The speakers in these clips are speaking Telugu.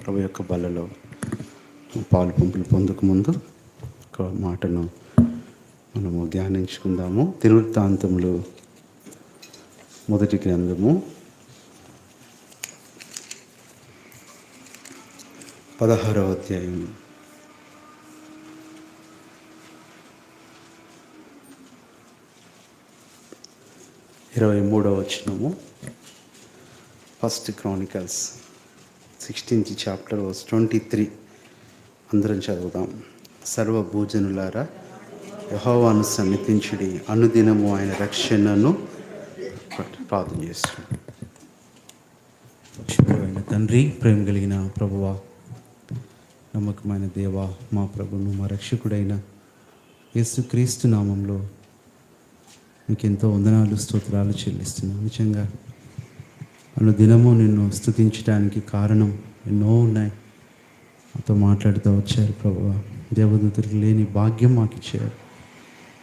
ప్రభు యొక్క బలలో పాలు పంపులు పొందక ముందు ఒక మాటను మనము ధ్యానించుకుందాము. దినవృత్తాంతములు మొదటి గ్రంథము 16వ అధ్యాయం 23వ వచనము. First Chronicles 16th chapter verse 23. అందరం చదువుదాం. సర్వభూజనులారా, యెహోవాను సన్నిధించుడి, అనుదినము ఆయన రక్షణను ప్రార్థన చేస్తున్నాం. శుభమైన తండ్రి, ప్రేమ కలిగిన ప్రభువా, నమ్మకమైన దేవా, మా ప్రభును మా రక్షకుడైన యేసుక్రీస్తు నామంలో మీకు ఎంతో వందనాలు, స్తోత్రాలు చెల్లిస్తున్నాం. నిజంగా అనుదినము నిన్ను స్తుతించడానికి కారణం ఎన్నో ఉన్నాయి. మాతో మాట్లాడుతూ వచ్చారు ప్రభువా. దేవదూతలకు లేని భాగ్యం మాకు ఇచ్చారు.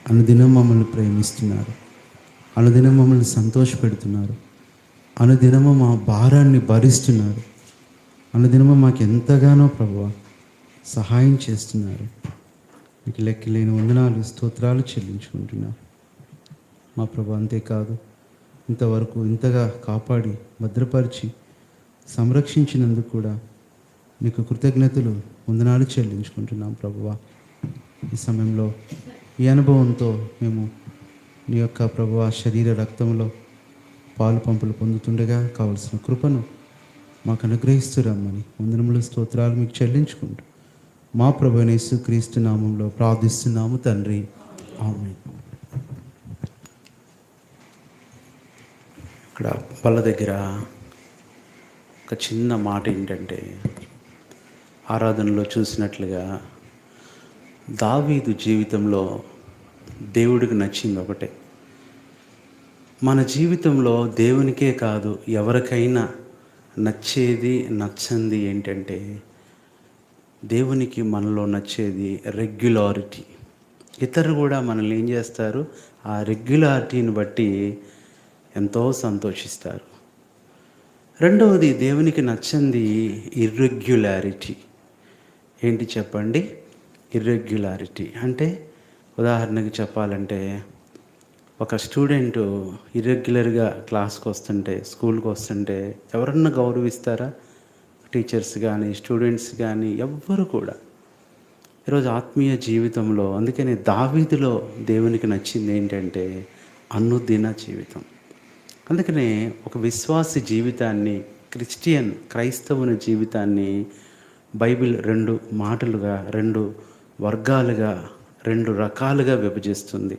అనుదినం మమ్మల్ని ప్రేమిస్తున్నారు, అనుదినం మమ్మల్ని సంతోషపెడుతున్నారు, అనుదినము మా భారాన్ని భరిస్తున్నారు, అనుదినము మాకు ఎంతగానో ప్రభువా సహాయం చేస్తున్నారు. మీకు లెక్కలేని వందనాలు, స్తోత్రాలు చెల్లించుకుంటున్నాం మా ప్రభు. అంతేకాదు, ఇంతవరకు ఇంతగా కాపాడి భద్రపరిచి సంరక్షించినందుకు కూడా మీకు కృతజ్ఞతలు, వందనాలు చెల్లించుకుంటున్నాం ప్రభువా. ఈ సమయంలో ఈ అనుభవంతో మేము నీ యొక్క ప్రభువా శరీర రక్తంలో పాలు పంపులు పొందుతుండగా కావలసిన కృపను మాకు అనుగ్రహిస్తూ రమ్మని వందనములు, స్తోత్రాలు మీకు చెల్లించుకుంటూ మా ప్రభువైన యేసుక్రీస్తు నామంలో ప్రార్థిస్తున్నాము తండ్రి, ఆమేన్. ఇక్కడ వాళ్ళ దగ్గర ఒక చిన్న మాట ఏంటంటే, ఆరాధనలో చూసినట్లుగా దావీదు జీవితంలో దేవుడికి నచ్చింది ఒకటే. మన జీవితంలో దేవునికే కాదు ఎవరికైనా నచ్చేది నచ్చంది ఏంటంటే, దేవునికి మనలో నచ్చేది రెగ్యులారిటీ. ఇతరులు కూడా మనల్ని ఏం చేస్తారు, ఆ రెగ్యులారిటీని బట్టి ఎంతో సంతోషిస్తారు. రెండవది, దేవునికి నచ్చంది ఇర్రెగ్యులారిటీ. ఏంటి చెప్పండి? ఇర్రెగ్యులారిటీ అంటే, ఉదాహరణకి చెప్పాలంటే, ఒక స్టూడెంటు ఇర్రెగ్యులర్గా క్లాస్కి వస్తుంటే, స్కూల్కి వస్తుంటే ఎవరన్నా గౌరవిస్తారా? టీచర్స్ కానీ, స్టూడెంట్స్ కానీ, ఎవ్వరు కూడా. ఈరోజు ఆత్మీయ జీవితంలో అందుకని దావీదులో దేవునికి నచ్చింది ఏంటంటే అనుదిన జీవితం. అందుకనే ఒక విశ్వాసి జీవితాన్ని, క్రైస్తవుని జీవితాన్ని బైబిల్ రెండు మాటలుగా, రెండు వర్గాలుగా, రెండు రకాలుగా విభజిస్తుంది.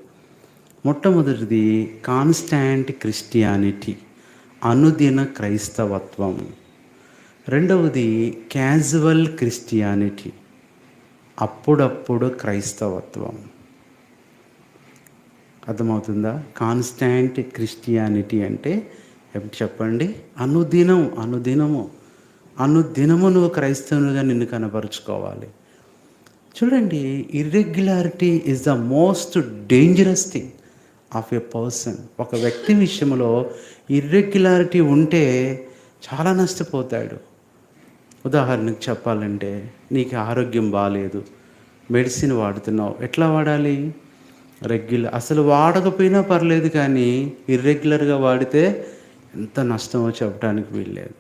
మొట్టమొదటిది కాన్స్టాంట్ క్రిస్టియానిటీ, అనుదిన క్రైస్తవత్వం. రెండవది క్యాజువల్ క్రిస్టియానిటీ, అప్పుడప్పుడు క్రైస్తవత్వం. అర్థమవుతుందా? కాన్స్టాంట్ క్రిస్టియానిటీ అంటే చెప్పండి, అనుదినము నువ్వు క్రైస్తవునిగా నిన్ను కనపరుచుకోవాలి. చూడండి, irregularity is the most dangerous thing of a person. ఒక వ్యక్తి విషయంలో ఇర్రెగ్యులారిటీ ఉంటే చాలా నష్టపోతాడు. ఉదాహరణకు చెప్పాలంటే, నీకు ఆరోగ్యం బాగాలేదు, మెడిసిన్ వాడుతున్నావు. ఎట్లా వాడాలి? అసలు వాడకపోయినా పర్లేదు, కానీ ఇర్రెగ్యులర్గా వాడితే ఎంత నష్టమో చెప్పడానికి వీల్లేదు.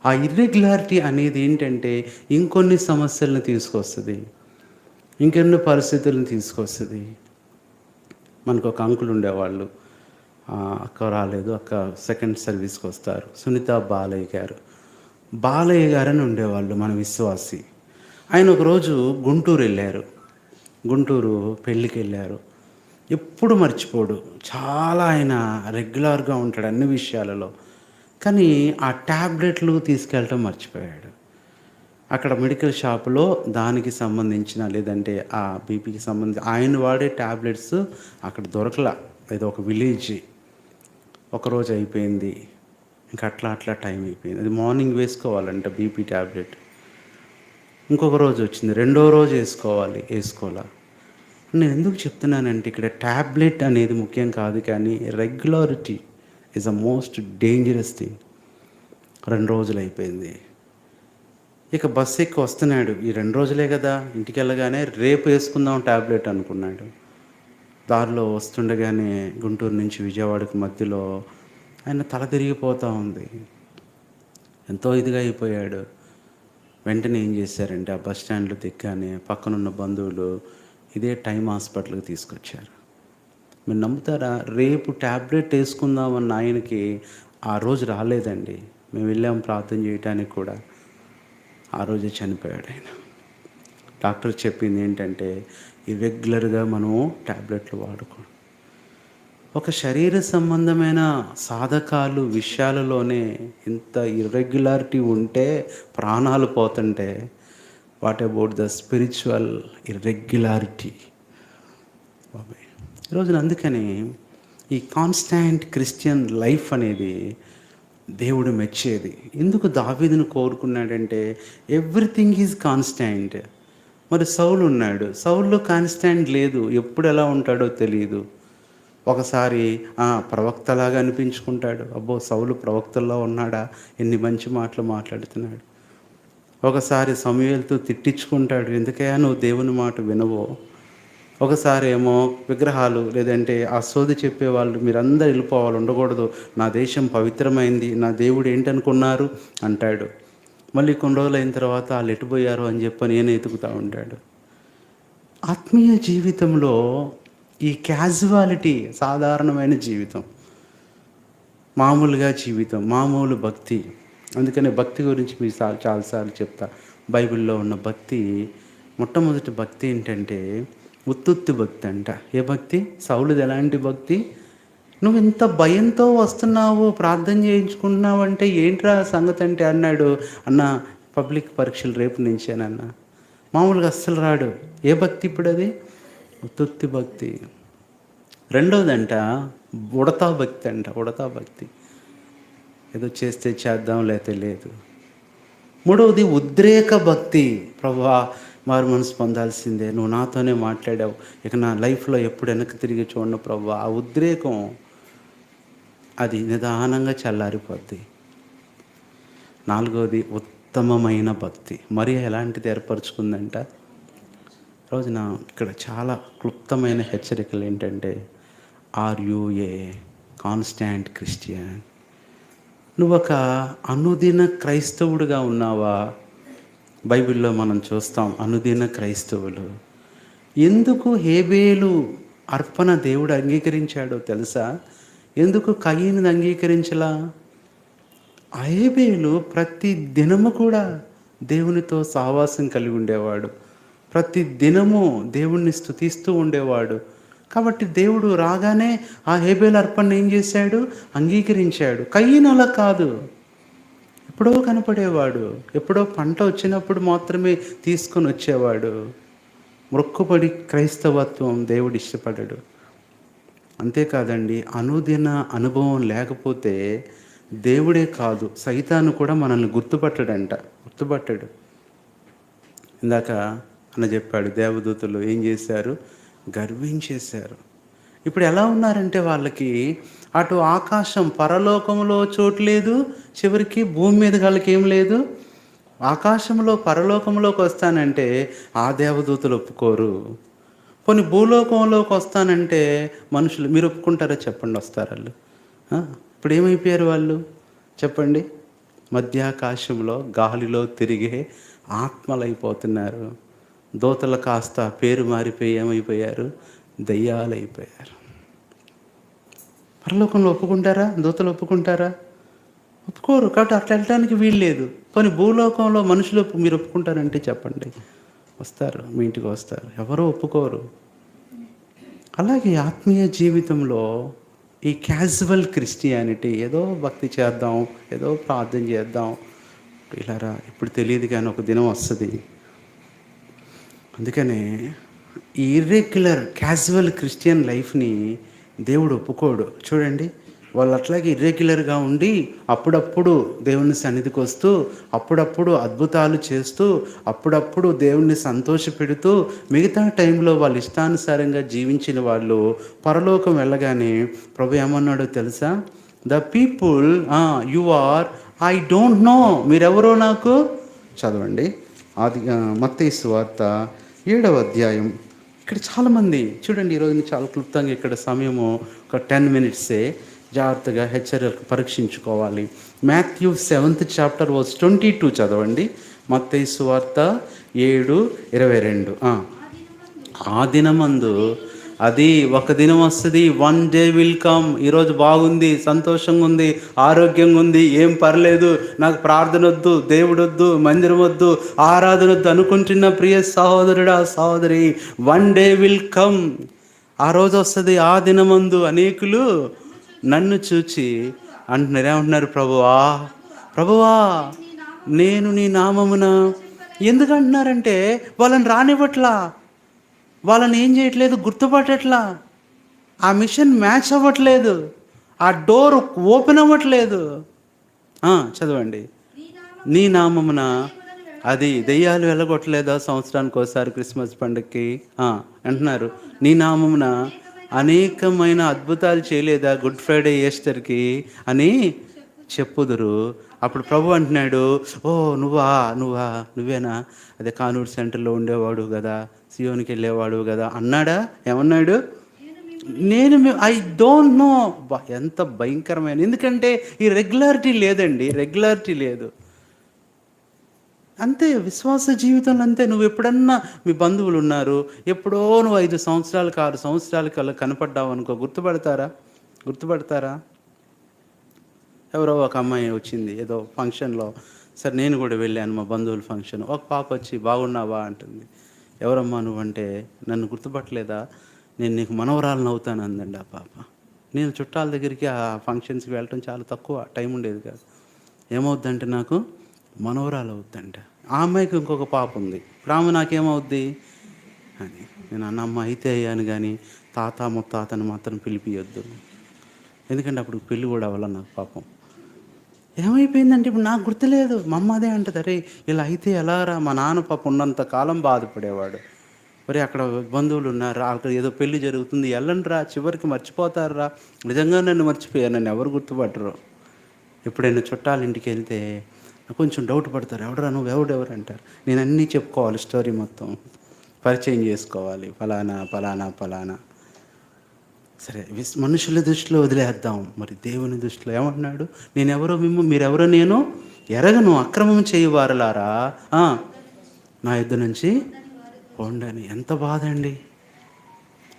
ఆ ఇర్రెగ్యులారిటీ అనేది ఏంటంటే ఇంకొన్ని సమస్యలను తీసుకొస్తుంది, ఇంకెన్నో పరిస్థితులను తీసుకొస్తుంది. మనకు ఒక అంకుల్ ఉండేవాళ్ళు, అక్క రాలేదు, అక్క సెకండ్ సర్వీస్కి వస్తారు, సునీత బాలయ్య గారు అని ఉండేవాళ్ళు, మన విశ్వాసి. ఆయన ఒకరోజు గుంటూరు వెళ్ళారు. గుంటూరు పెళ్ళికి వెళ్ళారు. ఎప్పుడు మర్చిపోడు, చాలా ఆయన రెగ్యులర్గా ఉంటాడు అన్ని విషయాలలో. కానీ ఆ ట్యాబ్లెట్లు తీసుకెళ్ళటం మర్చిపోయాడు. అక్కడ మెడికల్ షాపులో దానికి సంబంధించిన, లేదంటే ఆ బీపీకి సంబంధించి ఆయన వాడే ట్యాబ్లెట్స్ అక్కడ దొరకలా. ఏదో ఒక విలేజ్. ఒకరోజు అయిపోయింది, ఇంకా అట్లా టైం అయిపోయింది. అది మార్నింగ్ వేసుకోవాలంట బీపీ ట్యాబ్లెట్. ఇంకొక రోజు వచ్చింది, రెండో రోజు వేసుకోవాలా. నేను ఎందుకు చెప్తున్నానంటే, ఇక్కడ ట్యాబ్లెట్ అనేది ముఖ్యం కాదు, కానీ regularity is the most dangerous thing. 2 రోజులు అయిపోయింది. ఇక బస్సు ఎక్కి వస్తున్నాడు. ఈ 2 రోజులే కదా, ఇంటికి వెళ్ళగానే రేపు వేసుకుందాం టాబ్లెట్ అనుకున్నాడు. దారిలో వస్తుండగానే గుంటూరు నుంచి విజయవాడకి మధ్యలో ఆయన తల తిరిగిపోతూ ఉంది. ఎంతో ఇదిగా అయిపోయాడు. వెంటనే ఏం చేశారంటే ఆ బస్ స్టాండ్లో దిగ్గానే పక్కనున్న బంధువులు ఇదే టైమ్ హాస్పిటల్కి తీసుకొచ్చారు. మీరు నమ్ముతారా, రేపు ట్యాబ్లెట్ వేసుకుందామన్న ఆయనకి ఆ రోజు రాలేదండి. మేము వెళ్ళాము ప్రార్థన చేయడానికి కూడా. ఆ రోజే చనిపోయాడు ఆయన. డాక్టర్ చెప్పింది ఏంటంటే ఇర్రెగ్యులర్గా మనము ట్యాబ్లెట్లు వాడుకోవడం. ఒక శరీర సంబంధమైన సాధకాలు విషయాలలోనే ఇంత ఇర్రెగ్యులారిటీ ఉంటే ప్రాణాలు పోతుంటే, what about the spiritual irregularity బాబాయ్. ఈరోజున అందుకని ఈ కాన్స్టాంట్ క్రిస్టియన్ లైఫ్ అనేది దేవుడు మెచ్చేది. ఎందుకు దావీదును కోరుకున్నాడంటే ఎవ్రీథింగ్ ఈజ్ కాన్స్టాంట్. మరి సౌలు ఉన్నాడు, సౌల్లో కాన్స్టాంట్ లేదు, ఎప్పుడు ఎలా ఉంటాడో తెలియదు. ఒకసారి ప్రవక్తలాగా అనిపించుకుంటాడు. అబ్బో సౌలు ప్రవక్తల్లో ఉన్నాడా, ఎన్ని మంచి మాటలు మాట్లాడుతున్నాడు. ఒకసారి సమూయేలుతో తిట్టించుకుంటాడు, ఎందుకయ్యా నువ్వు దేవుని మాట వినవో. ఒకసారి ఏమో విగ్రహాలు లేదంటే ఆ సోది చెప్పేవాళ్ళు మీరందరూ వెళ్ళిపోవాలి, ఉండకూడదు, నా దేశం పవిత్రమైంది, నా దేవుడు ఏంటనుకున్నారు అంటాడు. మళ్ళీ కొన్ని రోజులు అయిన తర్వాత వాళ్ళు ఎటుపోయారు అని చెప్పి నేను ఎతుకుతూ ఉంటాడు. ఆత్మీయ జీవితంలో ఈ క్యాజువాలిటీ, సాధారణమైన జీవితం, మామూలుగా జీవితం, మామూలు భక్తి. అందుకనే భక్తి గురించి మీరు చాలాసార్లు చెప్తా. బైబిల్లో ఉన్న భక్తి, మొట్టమొదటి భక్తి ఏంటంటే ఉత్తుత్తి భక్తి అంట. ఏ భక్తి? సౌలుది ఎలాంటి భక్తి? నువ్వు ఇంత భయంతో వస్తున్నావు, ప్రార్థన చేయించుకుంటున్నావు అంటే ఏంట్రా సంగతి అంటే అన్నాడు. అన్న పబ్లిక్ పరీక్షలు రేపు నుంచేనన్న. మామూలుగా అస్సలు రాడు. ఏ భక్తి ఇప్పుడు అది? ఉత్తుత్తి భక్తి. రెండోదంట ఉడతా భక్తి అంట. ఉడతా భక్తి, ఏదో చేస్తే చేద్దాం లేతే లేదు. మూడవది ఉద్రేక భక్తి. ప్రభువా మారు మనసు పొందాల్సిందే, నువ్వు నాతోనే మాట్లాడావు, ఇక నా లైఫ్లో ఎప్పుడు వెనక్కి తిరిగి చూడను ప్రభువా. ఆ ఉద్రేకం అది నిదానంగా చల్లారిపోద్ది. నాలుగవది ఉత్తమమైన భక్తి. మరి ఎలాంటిది ఏర్పరచుకుందంట? రోజున ఇక్కడ చాలా క్లుప్తమైన హెచ్చరికలు ఏంటంటే, are you a constant Christian? నువ్వు ఒక అనుదిన క్రైస్తవుడిగా ఉన్నావా? బైబిల్లో మనం చూస్తాం అనుదిన క్రైస్తవులు. ఎందుకు హేబేలు అర్పణ దేవుడు అంగీకరించాడో తెలుసా? ఎందుకు కయీనుని అంగీకరించలా? హేబేలు ప్రతి దినము కూడా దేవునితో సహవాసం కలిగి ఉండేవాడు, ప్రతి దినము దేవుణ్ణి స్తుతిస్తూ ఉండేవాడు. కాబట్టి దేవుడు రాగానే ఆ హేబేలు అర్పణ ఏం చేశాడు? అంగీకరించాడు. కయీను అలా కాదు. ఎప్పుడో కనపడేవాడు, ఎప్పుడో పంట వచ్చినప్పుడు మాత్రమే తీసుకొని వచ్చేవాడు. మొక్కుబడి క్రైస్తవత్వం దేవుడు ఇష్టపడడు. అంతేకాదండి, అనుదిన అనుభవం లేకపోతే దేవుడే కాదు సైతాను కూడా మనల్ని గుర్తుపట్టడు. ఇందాక అన్న చెప్పాడు, దేవదూతలు ఏం చేశారు? గర్వించేశారు. ఇప్పుడు ఎలా ఉన్నారంటే వాళ్ళకి అటు ఆకాశం పరలోకంలో చోటు లేదు, చివరికి భూమి మీద వాళ్ళకి ఏం లేదు. ఆకాశంలో పరలోకంలోకి వస్తానంటే ఆ దేవదూతలు ఒప్పుకోరు. పోనీ భూలోకంలోకి వస్తానంటే మనుషులు, మీరు ఒప్పుకుంటారా చెప్పండి? వస్తారు వాళ్ళు. ఇప్పుడు ఏమైపోయారు వాళ్ళు చెప్పండి? మధ్యాకాశంలో గాలిలో తిరిగే ఆత్మలైపోతున్నారు. దూతలు కాస్త పేరు మారిపోయి ఏమైపోయారు? దయ్యాలైపోయారు. పరలోకంలో ఒప్పుకుంటారా? దూతలు ఒప్పుకుంటారా? ఒప్పుకోరు. కాబట్టి అట్లా వెళ్ళడానికి వీలు లేదు. కానీ భూలోకంలో మనుషులు మీరు ఒప్పుకుంటారంటే చెప్పండి, వస్తారు, మీ ఇంటికి వస్తారు. ఎవరో ఒప్పుకోరు. అలాగే ఆత్మీయ జీవితంలో ఈ క్యాజువల్ క్రిస్టియానిటీ, ఏదో భక్తి చేద్దాం, ఏదో ప్రార్థన చేద్దాం, ఇలారా ఇప్పుడు తెలియదు కానీ ఒక దినం వస్తుంది. అందుకనే ఈ ఇర్రెగ్యులర్ క్యాజువల్ క్రిస్టియన్ లైఫ్ని దేవుడు ఒప్పుకోడు. చూడండి, వాళ్ళు అట్లాగే ఇర్రెగ్యులర్గా ఉండి అప్పుడప్పుడు దేవుని సన్నిధికి వస్తూ, అప్పుడప్పుడు అద్భుతాలు చేస్తూ, అప్పుడప్పుడు దేవుణ్ణి సంతోషపెడుతూ, మిగతా టైంలో వాళ్ళ ఇష్టానుసారంగా జీవించిన వాళ్ళు పరలోకం వెళ్ళగానే ప్రభు ఏమన్నాడో తెలుసా? The people you are, I don't know, మీరెవరో నాకు చదవండి. మత్తయి సువార్త 7వ అధ్యాయం. ఇక్కడ చాలామంది చూడండి, ఈరోజు నేను చాలా క్లుప్తంగా ఇక్కడ సమయము ఒక 10 మినిట్సే, జాగ్రత్తగా హెచ్చరికలు పరీక్షించుకోవాలి. మాథ్యూ 7th చాప్టర్ వర్స్ 22 చదవండి. మత్తయి సువార్త 7:22. ఆ దినమందు, అది ఒక దినం వస్తుంది, 1 డే విల్ కమ్. ఈరోజు బాగుంది, సంతోషంగా ఉంది, ఆరోగ్యంగా ఉంది, ఏం పర్లేదు, నాకు ప్రార్థన వద్దు, దేవుడు వద్దు, మందిరం వద్దు, ఆరాధన వద్దు అనుకుంటున్న ప్రియ సహోదరుడా సహోదరి, 1 డే విల్ కమ్. ఆ రోజు వస్తుంది, ఆ దినమందు అనేకులు నన్ను చూచి అంటున్నారు, ఏమంటున్నారు, ప్రభువా ప్రభువా నేను నీ నామమున. ఎందుకు అంటున్నారంటే వాళ్ళని రానివ్వట్లా, వాళ్ళని ఏం చేయట్లేదు, గుర్తుపట్టట్లా, ఆ మిషన్ మ్యాచ్ అవ్వట్లేదు, ఆ డోర్ ఓపెన్ అవ్వట్లేదు. చదవండి. నీ నామమున, అది దెయ్యాలు వెళ్ళగొట్టలేదా సంవత్సరానికి ఒకసారి క్రిస్మస్ పండుగకి? అంటున్నారు, నీ నామమున అనేకమైన అద్భుతాలు చేయలేదా గుడ్ ఫ్రైడే ఈస్టర్కి అని చెప్పుదురు. అప్పుడు ప్రభు అంటున్నాడు, ఓ నువ్వేనా, అదే కానూరు సెంటర్లో ఉండేవాడు కదా, సియోనికి వెళ్ళేవాడు కదా అన్నాడా? ఏమన్నాడు? I don't no. ఎంత భయంకరమైన, ఎందుకంటే ఈ రెగ్యులారిటీ లేదండి, రెగ్యులారిటీ లేదు. అంతే విశ్వాస జీవితంలో అంతే. నువ్వు ఎప్పుడన్నా మీ బంధువులు ఉన్నారు, ఎప్పుడో నువ్వు 5 సంవత్సరాలకు 6 సంవత్సరాలకి అలా కనపడ్డావు అనుకో, గుర్తుపడతారా? ఎవరో ఒక అమ్మాయి వచ్చింది ఏదో ఫంక్షన్లో, సరే నేను కూడా వెళ్ళాను మా బంధువుల ఫంక్షన్, ఒక పాప వచ్చి బాగున్నావా అంటుంది. ఎవరమ్మా నువ్వంటే, నన్ను గుర్తుపట్టలేదా, నేను నీకు మనవరాలను అవుతాను అందండి ఆ పాప. నేను చుట్టాల దగ్గరికి ఆ ఫంక్షన్స్కి వెళ్ళటం చాలా తక్కువ, టైం ఉండేది కాదు. ఏమవుద్దంటే నాకు మనవరాలు అవుద్దంట. ఆ అమ్మాయికి ఇంకొక పాప ఉంది, ఆమె నాకేమవుద్ది అని. నేను అన్నమ్మ అయితే అయ్యాను కానీ తాత ముత్తాతను మాత్రం పిలిపియొద్దు, ఎందుకంటే అప్పుడు పెళ్ళి కూడా అవ్వాలి నాకు. పాపం ఏమైపోయిందంటే ఇప్పుడు నాకు గుర్తులేదు. మా అమ్మ అదే అంటది, అరే ఇలా అయితే ఎలా రా. మా నాన్న పాప ఉన్నంత కాలం బాధపడేవాడు, మరి అక్కడ బంధువులు ఉన్నారు, అక్కడ ఏదో పెళ్లి జరుగుతుంది, వెళ్ళండి రా, చివరికి మర్చిపోతారా. నిజంగా నన్ను మర్చిపోయారు, నన్ను ఎవరు గుర్తుపట్టరు. ఎప్పుడైనా చుట్టాల ఇంటికి వెళ్తే కొంచెం డౌట్ పడతారు, ఎవడరా నువ్వు, ఎవరు అంటారు. నేను అన్నీ చెప్పుకోవాలి, స్టోరీ మొత్తం పరిచయం చేసుకోవాలి, ఫలానా. సరే, మనుషుల దృష్టిలో వదిలేద్దాం, మరి దేవుని దృష్టిలో ఏమంటున్నాడు? నేనెవరో మీరెవరో నేను ఎరగను, అక్రమం చేయవారలారా నా యుద్ధ నుంచి పోండని. ఎంత బాధ అండి.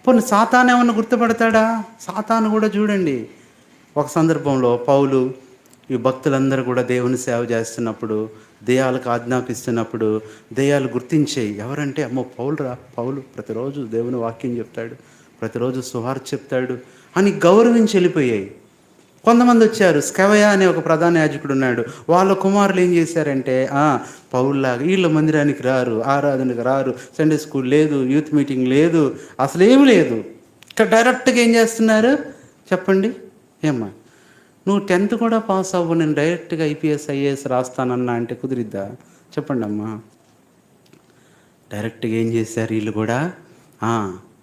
పోనీ సాతాను ఏమన్నా గుర్తుపడతాడా? సాతాను కూడా చూడండి, ఒక సందర్భంలో పౌలు ఈ భక్తులందరూ కూడా దేవుని సేవ చేస్తున్నప్పుడు, దెయ్యాలకు ఆజ్ఞాపిస్తున్నప్పుడు దెయ్యాలు గుర్తించేయి. ఎవరంటే అమ్మో పౌలు ప్రతిరోజు దేవుని వాక్యం చెప్తాడు, ప్రతిరోజు సువార్త చెప్తాడు అని గౌరవించి వెళ్ళిపోయాయి. కొంతమంది వచ్చారు, స్కెవయ అనే ఒక ప్రధాన యాజకుడు ఉన్నాడు, వాళ్ళ కుమారులు ఏం చేశారంటే పౌల్లాగా వీళ్ళ మందిరానికి రారు, ఆరాధనకు రారు, సండే స్కూల్ లేదు, యూత్ మీటింగ్ లేదు, అసలు ఏమి లేదు. ఇక్కడ డైరెక్ట్గా ఏం చేస్తున్నారు చెప్పండి? ఏమ్మా నువ్వు 10th కూడా పాస్ అవ్వు, నేను డైరెక్ట్గా IPS IAS రాస్తానన్నా అంటే కుదిరిద్దా చెప్పండి అమ్మా? డైరెక్ట్గా ఏం చేశారు వీళ్ళు కూడా?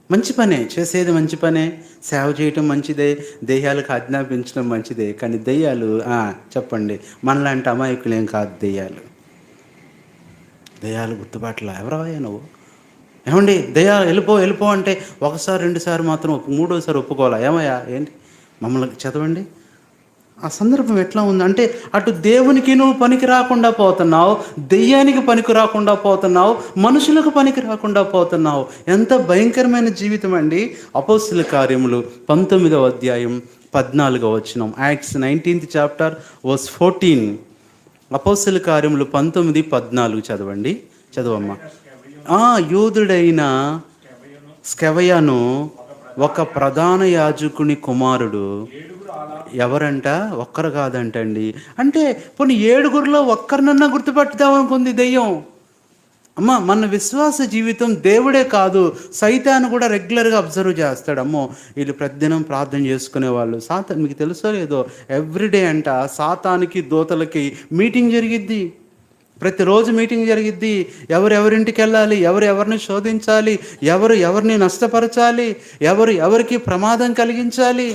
మంచి పనే చేసేది, మంచి పనే, సేవ చేయటం మంచిదే, దెయ్యాలకు ఆజ్ఞాపించడం మంచిదే. కానీ దెయ్యాలు చెప్పండి, మనలాంటి అమాయకులు ఏం కాదు. దెయ్యాలు గుర్తుపట్టలా. ఎవరవయ్యా నువ్వు? ఏమండి దెయ్యాలు వెళ్ళిపో అంటే ఒకసారి 2 సార్లు మాత్రం 3వసారి ఒప్పుకోవాలా? ఏమయ్యా ఏంటి మమ్మల్ని చదవండి. ఆ సందర్భం ఎట్లా ఉందంటే, అటు దేవునికి నువ్వు పనికి రాకుండా పోతున్నావు, దెయ్యానికి పనికి రాకుండా పోతున్నావు, మనుషులకు పనికి రాకుండా పోతున్నావు. ఎంత భయంకరమైన జీవితం అండి. అపోస్తుల కార్యములు 19వ అధ్యాయం 14వ వచనం, యాక్ట్స్ 19th చాప్టర్ వర్స్ 14. అపోస్తుల కార్యములు 19:14 చదవండి, చదవమ్మా. యూదుడైన స్కెవయను ఒక ప్రధాన యాజకుని కుమారుడు. ఎవరంట? ఒక్కరు కాదంటండి. అంటే పోనీ 7గురిలో ఒక్కరినన్నా గుర్తుపట్టుదాం అనుకుంది దెయ్యం. అమ్మ మన విశ్వాస జీవితం దేవుడే కాదు, సైతాను కూడా రెగ్యులర్గా అబ్జర్వ్ చేస్తాడు. అమ్మో వీళ్ళు ప్రతిదినం ప్రార్థన చేసుకునే వాళ్ళు. మీకు తెలుసో లేదో, ఎవ్రీడే అంట సాతానికి దూతలకి మీటింగ్ జరిగిద్ది. ప్రతిరోజు మీటింగ్ జరిగిద్ది. ఎవరింటికి వెళ్ళాలి, ఎవరిని శోధించాలి, ఎవరిని నష్టపరచాలి, ఎవరికి ప్రమాదం కలిగించాలి.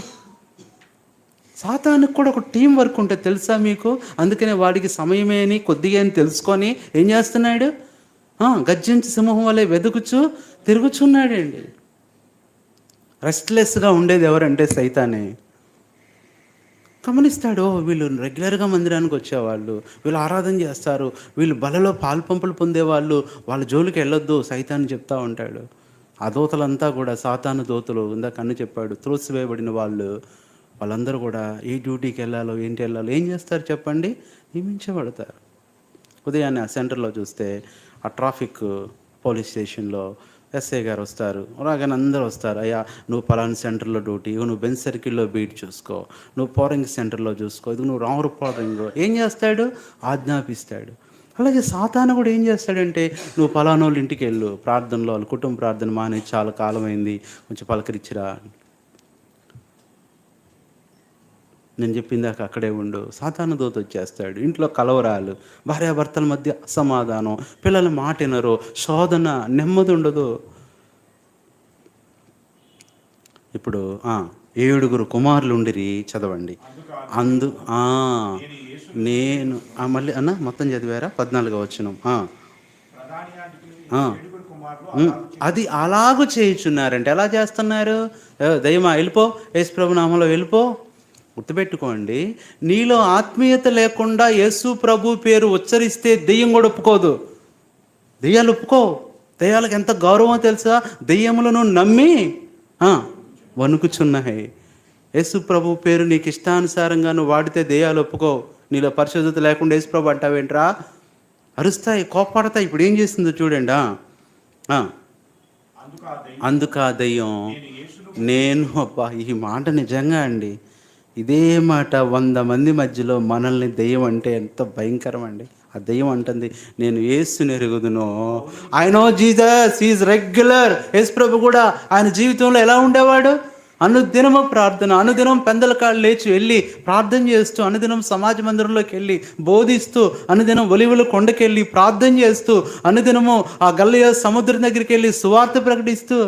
సాతానుకు కూడా ఒక టీం వర్క్ ఉంటుంది తెలుసా మీకు? అందుకనే వాడికి సమయమే అని కొద్దిగా అని తెలుసుకొని ఏం చేస్తున్నాడు? గర్జించి సింహం వలె వెతుకుచూ తిరుగుచున్నాడండి. రెస్ట్లెస్గా ఉండేది ఎవరంటే సైతానే. గమనిస్తాడు, వీళ్ళు రెగ్యులర్గా మందిరానికి వచ్చేవాళ్ళు, వీళ్ళు ఆరాధన చేస్తారు, వీళ్ళు బలలో పాల్పంపులు పొందేవాళ్ళు, వాళ్ళ జోలికి వెళ్ళొద్దు సైతాన్ని చెప్తా ఉంటాడు. ఆ దూతలంతా కూడా సాతాను దూతలు, ఇందాక అన్న చెప్పాడు, త్రోసివేయబడిన వాళ్ళందరూ కూడా ఏ డ్యూటీకి వెళ్ళాలో ఏంటి వెళ్ళాలో ఏం చేస్తారు చెప్పండి? నియమించబడతారు. ఉదయాన్నే ఆ సెంటర్లో చూస్తే ఆ ట్రాఫిక్ పోలీస్ స్టేషన్లో ఎస్ఐ గారు వస్తారు, రాగానే అందరూ వస్తారు. అయ్యా నువ్వు పలానా సెంటర్లో డ్యూటీ, నువ్వు బెంచ్ సర్కిల్లో బీట్ చూసుకో, నువ్వు పోరింగ్ సెంటర్లో చూసుకో, ఇది నువ్వు రాంగ్ పోరింగ్. ఏం చేస్తాడు? ఆజ్ఞాపిస్తాడు. అలాగే సాతాను కూడా ఏం చేస్తాడంటే, నువ్వు పలానా వాళ్ళ ఇంటికి వెళ్ళు, ప్రార్థనలో వాళ్ళ కుటుంబ ప్రార్థన మానే చాలా కాలమైంది, కొంచెం పలకరించిరా, నేను చెప్పిందాక అక్కడే ఉండు. సాతాను దూత వచ్చేస్తాడు. ఇంట్లో కలవరాలు, భార్యాభర్తల మధ్య అసమాధానం, పిల్లల మాట వినరు, శోధన, నెమ్మది ఉండదు. ఇప్పుడు 7 కుమారులు ఉండిరి, చదవండి. నేను మళ్ళీ అన్న మొత్తం చదివారా? 14వ వచనం. అది అలాగూ చేయుచున్నారంటే ఎలా చేస్తున్నారు? దయ్యమా వెళ్ళిపో, యేసు ప్రభు నామంలో వెళ్ళిపో. గుర్తుపెట్టుకోండి, నీలో ఆత్మీయత లేకుండా యేసు ప్రభు పేరు ఉచ్చరిస్తే దెయ్యం కూడా ఒప్పుకోదు. దెయ్యాలు ఒప్పుకో. దెయ్యాలకు ఎంత గౌరవం తెలుసా? దెయ్యములను నమ్మి వణుకుచున్నాయి. యేసు ప్రభు పేరు నీకు ఇష్టానుసారంగా నువ్వు వాడితే దెయ్యాలు ఒప్పుకో. నీలో పరిశుద్ధత లేకుండా యేసు ప్రభు అంటావేంట్రా? అరుస్తాయి, కోపడతాయి. ఇప్పుడు ఏం చేస్తుందో చూడండి. అందుకా దెయ్యం నేను ఈ మాట నిజంగా అండి, ఇదే మాట 100 మంది మధ్యలో మనల్ని దెయ్యం అంటే ఎంత భయంకరం అండి. ఆ దెయ్యం అంటుంది, నేను యేసుని ఎరుగుదును. I know Jesus is regular. Yesu ప్రభు కూడా ఆయన జీవితంలో ఎలా ఉండేవాడు? అనుదినము ప్రార్థన, అనుదినం పెందల కాళ్ళు లేచి వెళ్ళి ప్రార్థన చేస్తూ, అనుదినం సమాజ మందిరంలోకి వెళ్ళి బోధిస్తూ, అనుదినం ఒలివుల కొండకెళ్ళి ప్రార్థన చేస్తూ, అనుదినము ఆ గల్లయ సముద్రం దగ్గరికి వెళ్ళి సువార్త ప్రకటిస్తూ.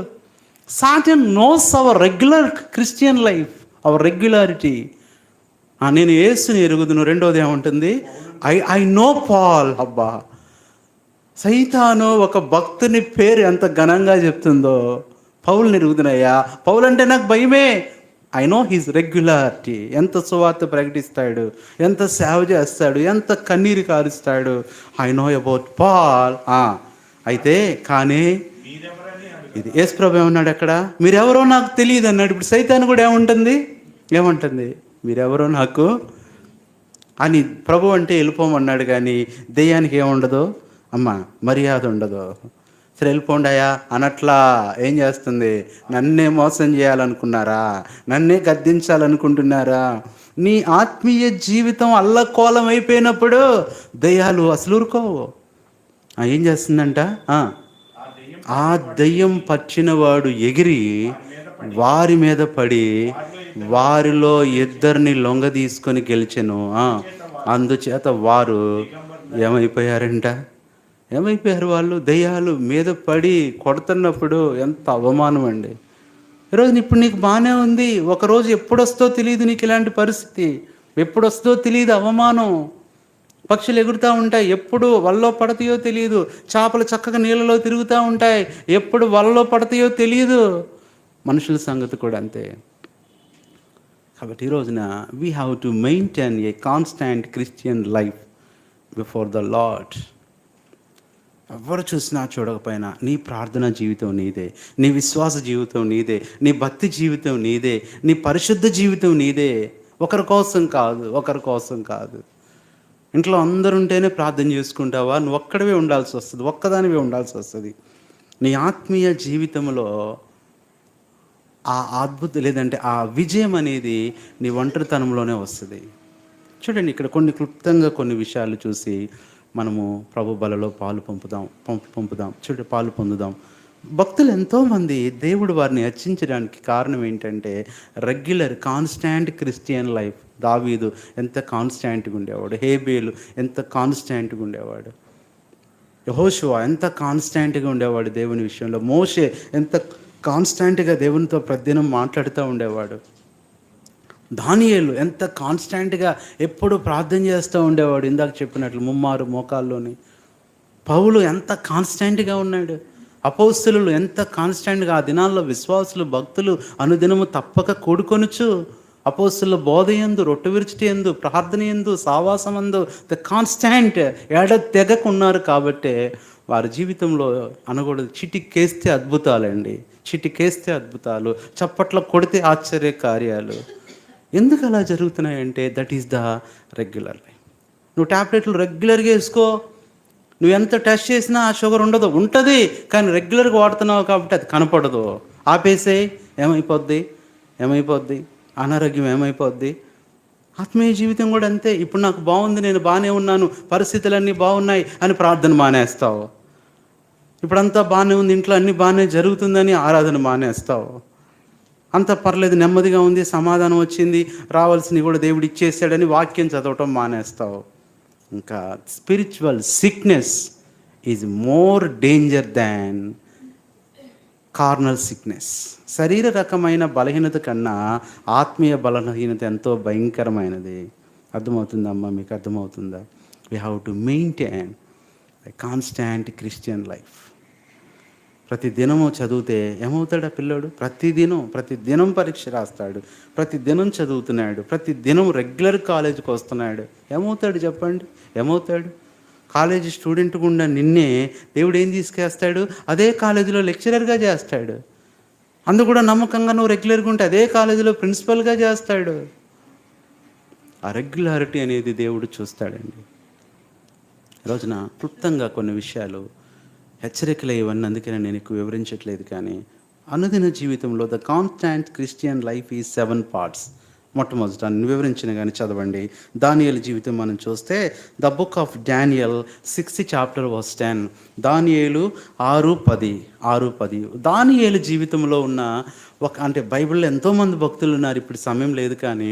Satan knows our regular Christian life, our regularity. నేను యేసుని ఎరుగుదును. రెండోది ఏముంటుంది? I know Paul. అబ్బా, సైతాను ఒక భక్తుని పేరు ఎంత ఘనంగా చెప్తుందో. పౌలుని ఎరుగుదునయ్యా, పౌలు అంటే నాకు భయమే. I know his regularity. ఎంత సువార్త ప్రకటిస్తాడు, ఎంత సేవ చేస్తాడు, ఎంత కన్నీరు కారుస్తాడు. I know about Paul. అయితే కానీ ఇది యేసు ప్రభు ఏమన్నాడు అక్కడ? మీరెవరో నాకు తెలియదు అన్నాడు. ఇప్పుడు సైతాను కూడా ఏమంటుంది? మీరెవరో నాకు అని ప్రభు అంటే వెళ్ళిపోమన్నాడు. కానీ దెయ్యానికి ఏముండదు అమ్మా, మర్యాద ఉండదు. సరే వెళ్ళిపోండాయా అనట్లా ఏం చేస్తుంది? నన్నే మోసం చేయాలనుకున్నారా? నన్నే గద్దించాలనుకుంటున్నారా? నీ ఆత్మీయ జీవితం అల్లకోలం అయిపోయినప్పుడు దెయ్యాలు అసలు ఊరుకోవు. ఏం చేస్తుందంట? ఆ దెయ్యం పచ్చినవాడు ఎగిరి వారి మీద పడి వారిలో 2 లొంగ తీసుకొని గెలిచెను. అందుచేత వారు ఏమైపోయారు? వాళ్ళు దెయ్యాలు మీద పడి కొడుతున్నప్పుడు ఎంత అవమానం అండి. ఈరోజు ఇప్పుడు నీకు బాగానే ఉంది, ఒకరోజు ఎప్పుడొస్తో తెలియదు నీకు ఇలాంటి పరిస్థితి, ఎప్పుడొస్తో తెలియదు అవమానం. పక్షులు ఎగురుతూ ఉంటాయి, ఎప్పుడు వలలో పడతాయో తెలియదు. చేపలు చక్కగా నీళ్ళలో తిరుగుతూ ఉంటాయి, ఎప్పుడు వలలో పడతాయో తెలియదు. మనుషుల సంగతి కూడా అంతే. కాబట్టి ఈ రోజున we have to maintain a constant Christian life before the lord. ఎవరు చూసినా చూడకపోయినా నీ ప్రార్థన జీవితం నీదే, నీ విశ్వాస జీవితం నీదే, నీ భక్తి జీవితం నీదే, నీ పరిశుద్ధ జీవితం నీదే. ఒకరి కోసం కాదు. ఇంట్లో అందరూ ఉంటేనే ప్రార్థన చేసుకుంటావా? నువ్వు ఒక్కడివే ఉండాల్సి వస్తుంది, ఒక్కదానివే ఉండాల్సి వస్తుంది. నీ ఆత్మీయ జీవితంలో ఆ అద్భుతం లేదంటే ఆ విజయం అనేది నీ ఒంటరితనంలోనే వస్తుంది. చూడండి, ఇక్కడ క్లుప్తంగా కొన్ని విషయాలు చూసి మనము ప్రభు బలలో పాలు పంపుదాం. పాలు పొందుదాం. భక్తులు ఎంతోమంది దేవుడు వారిని హెచ్చించడానికి కారణం ఏంటంటే రెగ్యులర్ కాన్స్టాంట్ క్రిస్టియన్ లైఫ్. దావీదు ఎంత కాన్స్టాంట్గా ఉండేవాడు, హేబేలు ఎంత కాన్స్టాంట్గా ఉండేవాడు, యెహోషువ ఎంత కాన్స్టాంట్గా ఉండేవాడు దేవుని విషయంలో, మోషే ఎంత కాన్స్టాంట్గా దేవునితో ప్రతిదినం మాట్లాడుతూ ఉండేవాడు. దానియేలు ఎంత కాన్స్టాంట్గా ఎప్పుడు ప్రార్థన చేస్తూ ఉండేవాడు, ఇందాక చెప్పినట్లు ముమ్మారు మోకాల్లోని. పౌలు ఎంత కాన్స్టాంట్గా ఉన్నాడు. అపోస్తలులు ఎంత కాన్స్టాంట్గా ఆ దినాల్లో విశ్వాసులు భక్తులు అనుదినము తప్పక కూడుకొనుచు అపోస్తలుల బోధయందు, రొట్టె విరుచుట యందు, ప్రార్థన యందు, సావాసమందు ద కాన్స్టాంట్ తెగకున్నారు. కాబట్టే వారి జీవితంలో అనకూడదు, చిటికేస్తే అద్భుతాలండి, చిటికేస్తే అద్భుతాలు, చప్పట్లో కొడితే ఆశ్చర్య కార్యాలు. ఎందుకు అలా జరుగుతున్నాయంటే that is the regular life. నువ్వు ట్యాబ్లెట్లు రెగ్యులర్గా వేసుకో, నువ్వు ఎంత టెస్ట్ చేసినా ఆ షుగర్ ఉండదు, ఉంటుంది, కానీ రెగ్యులర్గా వాడుతున్నావు కాబట్టి అది కనపడదు. ఆపేసేయి, ఏమైపోద్ది అనారోగ్యం ఏమైపోద్ది. ఆత్మీయ జీవితం కూడా అంతే. ఇప్పుడు నాకు బాగుంది, నేను బాగానే ఉన్నాను, పరిస్థితులన్నీ బాగున్నాయి అని ప్రార్థన మానేస్తావు. ఇప్పుడంతా బాగానే ఉంది, ఇంట్లో అన్నీ బాగానే జరుగుతుందని ఆరాధన మానేస్తావు. అంత పర్లేదు, నెమ్మదిగా ఉంది, సమాధానం వచ్చింది, రావాల్సినవి కూడా దేవుడు ఇచ్చేసాడని వాక్యం చదవటం మానేస్తావు. ఇంకా spiritual sickness is more danger than carnal sickness. శరీర రకమైన బలహీనత కన్నా ఆత్మీయ బలహీనత ఎంతో భయంకరమైనది. అర్థమవుతుందమ్మా? మీకు అర్థమవుతుందా? We have to maintain a constant Christian life. ప్రతి దినము చదివితే ఏమవుతాడు ఆ పిల్లోడు? ప్రతిదినం పరీక్ష రాస్తాడు, ప్రతిదినం చదువుతున్నాడు, ప్రతిదినం రెగ్యులర్ కాలేజీకి వస్తున్నాడు. ఏమవుతాడు చెప్పండి? ఏమవుతాడు? కాలేజీ స్టూడెంట్ గుండా నిన్నే దేవుడు ఏం తీసుకేస్తాడు? అదే కాలేజీలో లెక్చరర్గా చేస్తాడు. అందు కూడా నమ్మకంగా నువ్వు రెగ్యులర్గా ఉంటే అదే కాలేజీలో ప్రిన్సిపల్గా చేస్తాడు. ఆ రెగ్యులారిటీ అనేది దేవుడు చూస్తాడండి. రోజున క్లుప్తంగా కొన్ని విషయాలు హెచ్చరికలు ఇవన్నీ, అందుకనే నేను ఎక్కువ వివరించట్లేదు. కానీ అనుదిన జీవితంలో ద కాన్స్టాంట్ క్రిస్టియన్ లైఫ్ ఈ 7 parts. మొట్టమొదట వివరించిన కానీ చదవండి. దానియేలు జీవితం మనం చూస్తే the book of Daniel 6th chapter verse 10. దానియేలు 6:10. దానియేలు జీవితంలో ఉన్న అంటే బైబిల్లో ఎంతోమంది భక్తులు ఉన్నారు, ఇప్పుడు సమయం లేదు, కానీ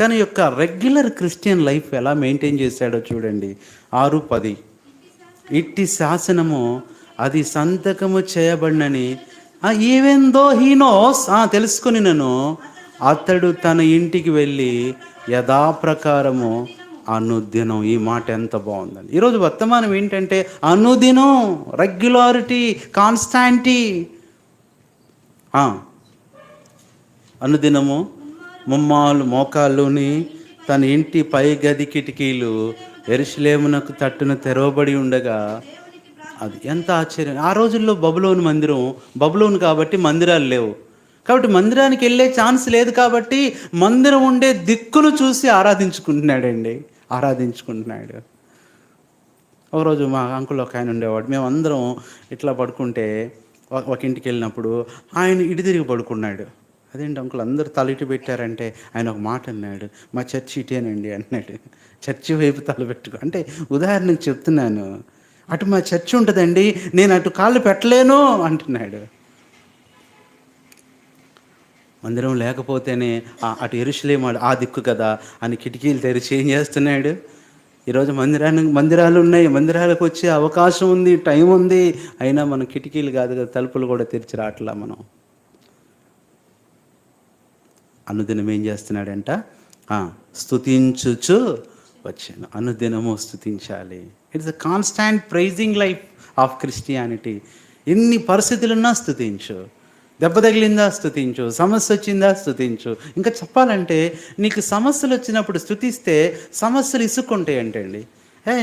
తన యొక్క రెగ్యులర్ క్రిస్టియన్ లైఫ్ ఎలా మెయింటైన్ చేశాడో చూడండి. 6:10. ఇట్టి శాసనము అది సంతకము చేయబడినని ఈవెన్ దో హీ నోస్, తెలుసుకుని నన్ను అతడు తన ఇంటికి వెళ్ళి యథాప్రకారము అనుదినం. ఈ మాట ఎంత బాగుందండి. ఈరోజు వర్తమానం ఏంటంటే అనుదినం, రెగ్యులారిటీ, కాన్స్టాంటీ. అనుదినము ముమ్మాలు మోకాల్లోని తన ఇంటి పై గది కిటికీలు యెరూషలేమునకు తట్టున తెరవబడి ఉండగా, అది ఎంత ఆశ్చర్యం. ఆ రోజుల్లో బబులోను కాబట్టి మందిరాలు లేవు, కాబట్టి మందిరానికి వెళ్ళే ఛాన్స్ లేదు, కాబట్టి మందిరం ఉండే దిక్కును చూసి ఆరాధించుకుంటున్నాడు. ఒకరోజు మా అంకుల్ ఒక ఆయన ఉండేవాడు. మేమందరం ఇట్లా పడుకుంటే ఒక ఇంటికి వెళ్ళినప్పుడు ఆయన ఇటు తిరిగి పడుకున్నాడు. అదేంటి అంకుల్ అందరూ తల ఇటు పెట్టారంటే ఆయన ఒక మాట అన్నాడు, మా చర్చి ఇటేనండి అన్నాడు. చర్చి వైపు తల పెట్టుకో అంటే ఉదాహరణకు చెప్తున్నాను. అటు మా చర్చి ఉంటుందండి, నేను అటు కాళ్ళు పెట్టలేను అంటున్నాడు. మందిరం లేకపోతేనే అటు యెరూషలేము ఆ దిక్కు కదా అని కిటికీలు తెరిచి ఏం చేస్తున్నాడు? ఈరోజు మందిరాలు ఉన్నాయి, మందిరాలకు వచ్చే అవకాశం ఉంది, టైం ఉంది, అయినా మనం కిటికీలు కాదు కదా, తలుపులు కూడా తెరిచి రావట్లా. మనం అనుదినం ఏం చేస్తున్నాడంట? స్తుతించుచు వచ్చాను. అనుదినము స్తుతించాలి. It's a constant praising life of Christianity. ఎన్ని పరిస్థితులున్నా స్తుతించు. దెబ్బ తగిలిందా స్తుతించు, సమస్య వచ్చిందా స్తుతించు. ఇంకా చెప్పాలంటే నీకు సమస్యలు వచ్చినప్పుడు స్తుతిస్తే సమస్యలు ఇసుక్కుంటాయి అంటండి.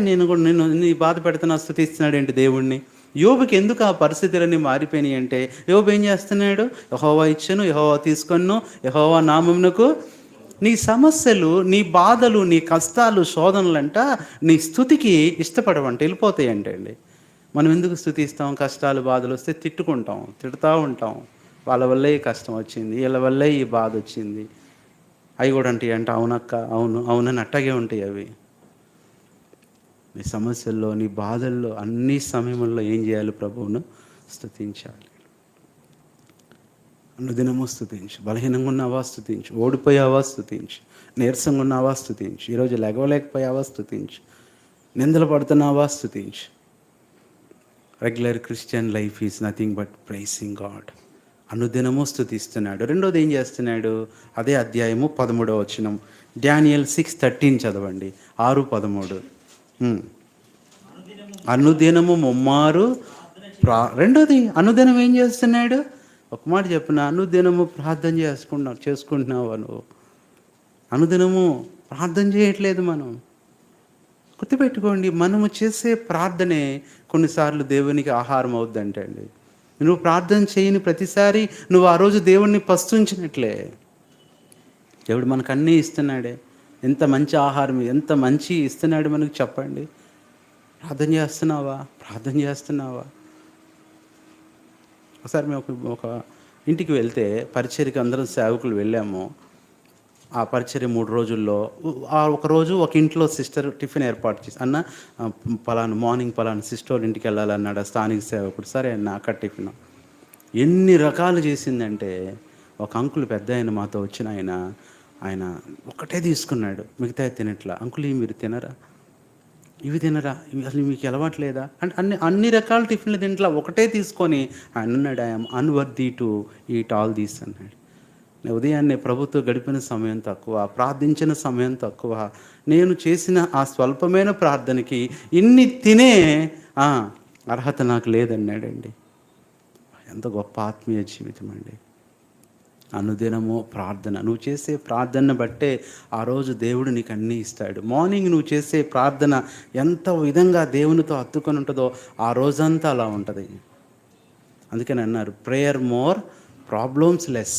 నేను నీ బాధ పెడుతున్నా, స్తుతిస్తున్నాడు ఏంటి దేవుణ్ణి? యోబుకి ఎందుకు ఆ పరిస్థితులన్నీ మారిపోయినాయి అంటే, యోబు ఏం చేస్తున్నాడు? యెహోవా ఇచ్చెను, యెహోవా తీసుకొను, యెహోవా నామమునకు. నీ సమస్యలు, నీ బాధలు, నీ కష్టాలు, శోధనలంట నీ స్తుతికి ఇష్టపడవంట, వెళ్ళిపోతాయి అంటండి. మనం ఎందుకు స్తుతిస్తాం? కష్టాలు బాధలు వస్తే తిడుతూ ఉంటాం. వాళ్ళ వల్లే ఈ కష్టం వచ్చింది, వీళ్ళ వల్లే ఈ బాధ వచ్చింది. అవి కూడా ఉంటాయి అంట. అవునక్క, అవునని అట్టగే ఉంటాయి అవి. నీ సమస్యల్లో, నీ బాధల్లో, అన్ని సమయంలో ఏం చేయాలి? ప్రభువును స్తుతించాలి. అనుదినము స్తుతించు. బలహీనంగా ఉన్నావా? స్తుతించు. ఓడిపోయావా? స్తుతించు. నీరసంగా ఉన్నావా? స్తుతించు. ఈరోజు లెగవలేకపోయావా? స్తుతించు. నిందలు పడుతున్నావా? స్తుతించు. Regular Christian life is nothing but praising God. అనుదినము స్తుతిస్తున్నాడు. రెండోది ఏం చేస్తున్నాడు? అదే అధ్యాయము 13వ వచనం, డానియల్ 6:13 చదవండి. 6:13. అనుదినము ముమ్మారు రెండోది అనుదినం ఏం చేస్తున్నాడు? ఒక మాట చెప్పిన, అనుదినము ప్రార్థన చేసుకుంటున్నావా నువ్వు? అనుదినము ప్రార్థన చేయట్లేదు మనం. గుర్తుపెట్టుకోండి, మనము చేసే ప్రార్థనే కొన్నిసార్లు దేవునికి ఆహారం అవుద్దంటే అండి. నువ్వు ప్రార్థన చేయని ప్రతిసారి నువ్వు ఆ రోజు దేవుణ్ణి పస్తుంచినట్లే. దేవుడు మనకు అన్నీ ఇస్తున్నాడే, ఎంత మంచి ఆహారం, ఎంత మంచి ఇస్తున్నాడు మనకు చెప్పండి. ప్రార్థన చేస్తున్నావా? ఒకసారి మేము ఒక ఇంటికి వెళ్తే పరిచర్యకి అందరం సేవకులు వెళ్ళాము. ఆ పరిచర్య 3 రోజుల్లో ఒకరోజు ఒక ఇంట్లో సిస్టర్ టిఫిన్ ఏర్పాటు చేసి, అన్న మార్నింగ్ పలానా సిస్టర్ వాళ్ళ ఇంటికి వెళ్ళాలన్నాడు ఆ స్థానిక సేవకుడు. సరే అన్న అక్కడ టిఫిన్ ఎన్ని రకాలు చేసిందంటే, ఒక అంకుల్ పెద్ద ఆయన మాతో వచ్చిన ఆయన ఒకటే తీసుకున్నాడు, మిగతా తినట్లా. అంకుల్ మీరు తినరా? ఇవి తినరా? అసలు మీకు అలవాట్లేదా అంటే అన్ని రకాల టిఫిన్లు తింట్లా ఒకటే తీసుకొని ఆయన అన్నాడు, I'm unworthy to eat all these అన్నాడు. ఉదయాన్నే ప్రభుత్వం గడిపిన సమయం తక్కువ, ప్రార్థించిన సమయం తక్కువ, నేను చేసిన ఆ స్వల్పమైన ప్రార్థనకి ఇన్ని తినే అర్హత నాకు లేదన్నాడండి. ఎంత గొప్ప ఆత్మీయ జీవితం అండి. అనుదినము ప్రార్థన, నువ్వు చేసే ప్రార్థన బట్టే ఆ రోజు దేవుడు నీకు అన్నీ ఇస్తాడు. మార్నింగ్ నువ్వు చేసే ప్రార్థన ఎంత విధంగా దేవునితో హత్తుకొని ఉంటుందో ఆ రోజంతా అలా ఉంటుంది. అందుకని అన్నారు, ప్రేయర్ మోర్ ప్రాబ్లమ్స్ లెస్.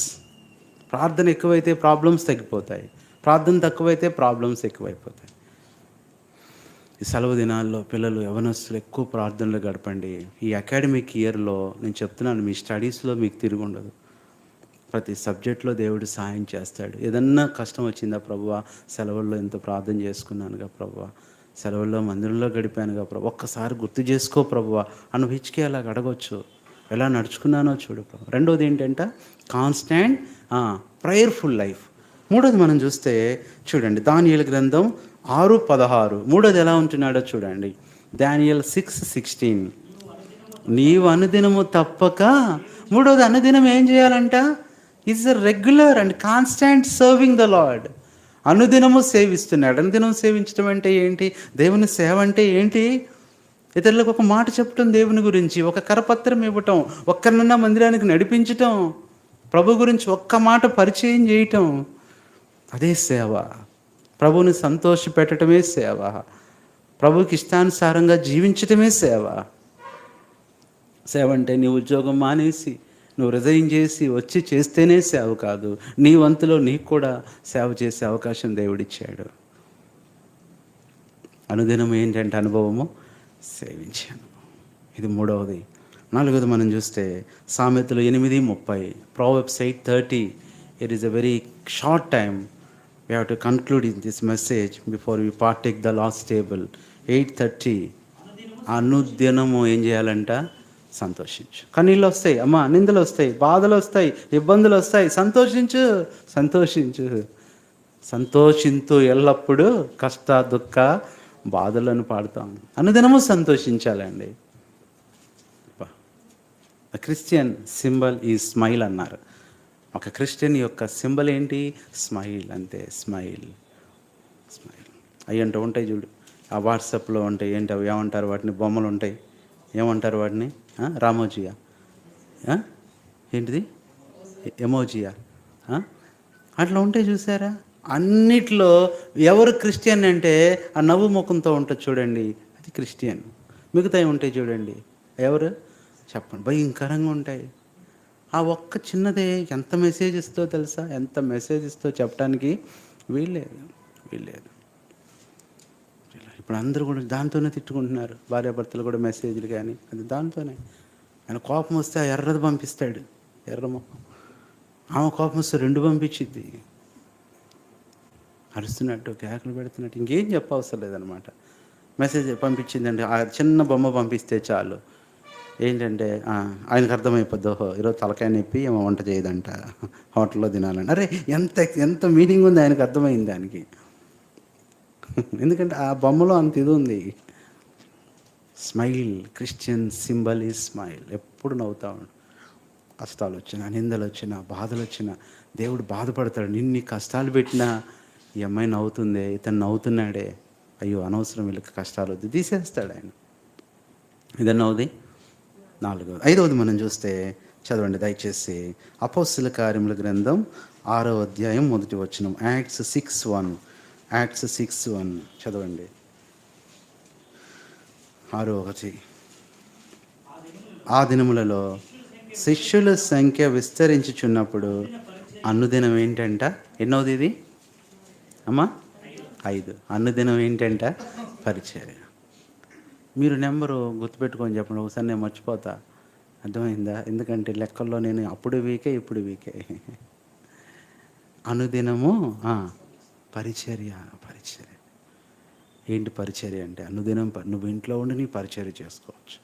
ప్రార్థన ఎక్కువైతే ప్రాబ్లమ్స్ తగ్గిపోతాయి, ప్రార్థన తక్కువైతే ప్రాబ్లమ్స్ ఎక్కువైపోతాయి. ఈ సెలవు దినాల్లో పిల్లలు యవనస్తులు ఎక్కువ ప్రార్థనలు గడపండి. ఈ అకాడమిక్ ఇయర్లో నేను చెప్తున్నాను, మీ స్టడీస్లో మీకు తిరిగి ఉండదు. ప్రతి సబ్జెక్ట్లో దేవుడు సాయం చేస్తాడు. ఏదన్నా కష్టం వచ్చిందా ప్రభువా, సెలవుల్లో ఎంత ప్రార్థన చేసుకున్నానుగా ప్రభువా, సెలవుల్లో మందిరంలో గడిపానుగా ప్రభు, ఒక్కసారి గుర్తు చేసుకో ప్రభువా అని హిచ్కి అలా అడగొచ్చు. ఎలా నడుచుకున్నానో చూడు ప్రభు. రెండోది ఏంటంటే కాన్స్టాంట్ ప్రేయర్ఫుల్ లైఫ్. మూడోది మనం చూస్తే చూడండి, దానియేలు గ్రంథం 6:16. మూడోది ఎలా ఉంటున్నాడో చూడండి, దానియేలు 6:16. నీవు అనుదినము తప్పక. మూడోది అనుదినం ఏం చేయాలంట? Is a regular and constant serving the lord. అనుదినము సేవిస్తున్నాడు. అనుదినం సేవించడం అంటే ఏంటి? దేవుని సేవ అంటే ఏంటి? ఇతరులకు ఒక మాట చెప్పటం, దేవుని గురించి ఒక కరపత్రం ఇవ్వటం, ఒక్కరినన్నా మందిరానికి నడిపించటం, ప్రభు గురించి ఒక్క మాట పరిచయం చేయటం, అదే సేవ. ప్రభువుని సంతోష పెట్టడమే సేవ. ప్రభువుకి ఇష్టానుసారంగా జీవించటమే సేవ. సేవ అంటే నీ ఉద్యోగం మానేసి నువ్వు రిజైన్ చేసి వచ్చి చేస్తేనే సేవ కాదు, నీ వంతులో నీకు కూడా సేవ చేసే అవకాశం దేవుడిచ్చాడు. అనుదినం ఏంటంటే అనుభవము, సేవించే అనుభవం. ఇది మూడవది. నాలుగవది మనం చూస్తే సామెతలు 8:30, Proverbs 8:30. It is a very short time. We have to conclude in this message before we partake the last table. 8:30. అనుదినము ఏం చేయాలంట? సంతోషించు. కన్నీళ్ళు వస్తాయి అమ్మా, నిందలు వస్తాయి, బాధలు వస్తాయి, ఇబ్బందులు వస్తాయి, సంతోషించు. సంతోషింతూ ఎల్లప్పుడూ కష్ట దుఃఖ బాధలను పాడుతాం. అనుదినము సంతోషించాలండి. క్రిస్టియన్ సింబల్ ఈ స్మైల్ అన్నారు. ఒక క్రిస్టియన్ యొక్క సింబల్ ఏంటి? స్మైల్. అంతే, స్మైల్. అవి అంటే ఉంటాయి చూడు, ఆ వాట్సాప్లో ఉంటాయి. ఏంటి అవి? ఏమంటారు వాటిని? బొమ్మలు ఉంటాయి. ఏమంటారు వాటిని? రామోజియా? ఏంటిది? ఎమోజియా? అట్లా ఉంటాయి చూసారా? అన్నిట్లో ఎవరు క్రిస్టియన్ అంటే ఆ నవ్వు ముఖంతో ఉంటుంది చూడండి, అది క్రిస్టియన్. మిగతాయి ఉంటాయి చూడండి, ఎవరు చెప్పండి? భయంకరంగా ఉంటాయి. ఆ ఒక్క చిన్నదే ఎంత మెసేజ్ ఇస్తో తెలుసా? ఎంత మెసేజ్ ఇస్తో చెప్పడానికి వీల్లేదు. ఇప్పుడు అందరూ కూడా దాంతోనే తిట్టుకుంటున్నారు, భార్యాభర్తలు కూడా మెసేజ్లు కానీ అది దాంతోనే. ఆయన కోపం వస్తే ఆ ఎర్రది పంపిస్తాడు, ఎర్రముఖం. ఆమె కోపం వస్తే 2 పంపించిద్ది. అరుస్తున్నట్టు, కేకలు పెడుతున్నట్టు, ఇంకేం చెప్పవసరం లేదనమాట. మెసేజ్ పంపించిందండి, ఆ చిన్న బొమ్మ పంపిస్తే చాలు. ఏంటంటే ఆయనకు అర్థమైపోద్ది, ఓహో ఈరోజు తలకాయ నొప్పి ఏమో వంట చేయదంట, హోటల్లో తినాలని. అరే ఎంత మీనింగ్ ఉంది, ఆయనకు అర్థమైంది దానికి. ఎందుకంటే ఆ బొమ్మలో అంత ఇది ఉంది. Smile. Christian symbol is smile. ఎప్పుడు నవ్వుతా ఉండు. కష్టాలు వచ్చినా, నిందలు వచ్చినా, బాధలు వచ్చినా దేవుడు బాధపడతాడు. నిన్ని కష్టాలు పెట్టినా ఈ అమ్మాయి నవ్వుతుందే, ఇతను నవ్వుతున్నాడే, అయ్యో అనవసరం వీళ్ళకి కష్టాలు వద్దు, తీసేస్తాడు ఆయన. ఇదన్నవది 4. 5వది మనం చూస్తే చదవండి దయచేసి. అపోస్తుల కార్యముల గ్రంథం 6వ అధ్యాయం 1వ వచనం. యాక్ట్స్ 6:1. యాక్ట్స్ 6:1 చదవండి. 6:1. ఆ దినములలో శిష్యుల సంఖ్య విస్తరించుచున్నప్పుడు అనుదినం ఏంటంట, ఎన్నోది ఇది అమ్మా? 5. అనుదినం ఏంటంట, పరిచర్య. మీరు నెంబరు గుర్తుపెట్టుకొని చెప్పండి, ఒకసారి నేను మర్చిపోతా. అర్థమైందా? ఎందుకంటే లెక్కల్లో నేను అప్పుడు వీకే, ఇప్పుడు వీకే. అనుదినము పరిచర్య. పరిచర్య ఏంటి? పరిచర్య అంటే అనుదినం నువ్వు ఇంట్లో ఉండి నీ పరిచర్య చేసుకోవచ్చు,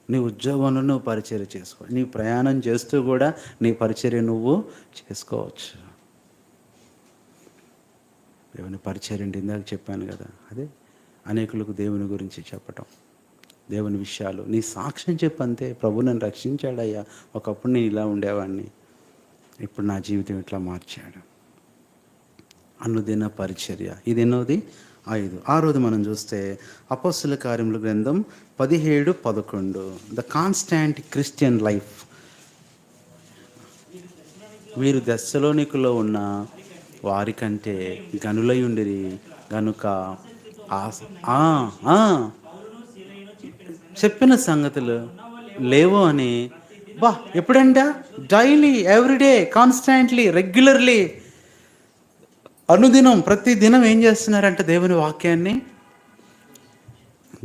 నీ ఉద్యోగంలో నువ్వు పరిచర్య చేసుకోవచ్చు, నీ ప్రయాణం చేస్తూ కూడా నీ పరిచర్య నువ్వు చేసుకోవచ్చు. దేవుని పరిచర్య అంటే ఇందాక చెప్పాను కదా, అదే అనేకులకు దేవుని గురించి చెప్పటం, దేవుని విషయాలు, నీ సాక్ష్యం చెప్పంతే. ప్రభు నన్ను రక్షించాడయ్యా, ఒకప్పుడు నేను ఇలా ఉండేవాడిని, ఇప్పుడు నా జీవితం ఇట్లా మార్చాడు. అనుదిన పరిచర్య. ఇది ఎన్నోది? 5. 6వది మనం చూస్తే అపోస్తుల కార్యముల గ్రంథం 17:11. The constant Christian life. వీరు తెస్సలోనికలో ఉన్న వారికంటే గనులై ఉండిరి గనుక చెప్పిన సంగతులు లేవో అని. ఎప్పుడంట? డైలీ, ఎవ్రీడే, కాన్స్టాంట్లీ, రెగ్యులర్లీ, అనుదినం, ప్రతి దినం ఏం చేస్తున్నారంటే దేవుని వాక్యాన్ని.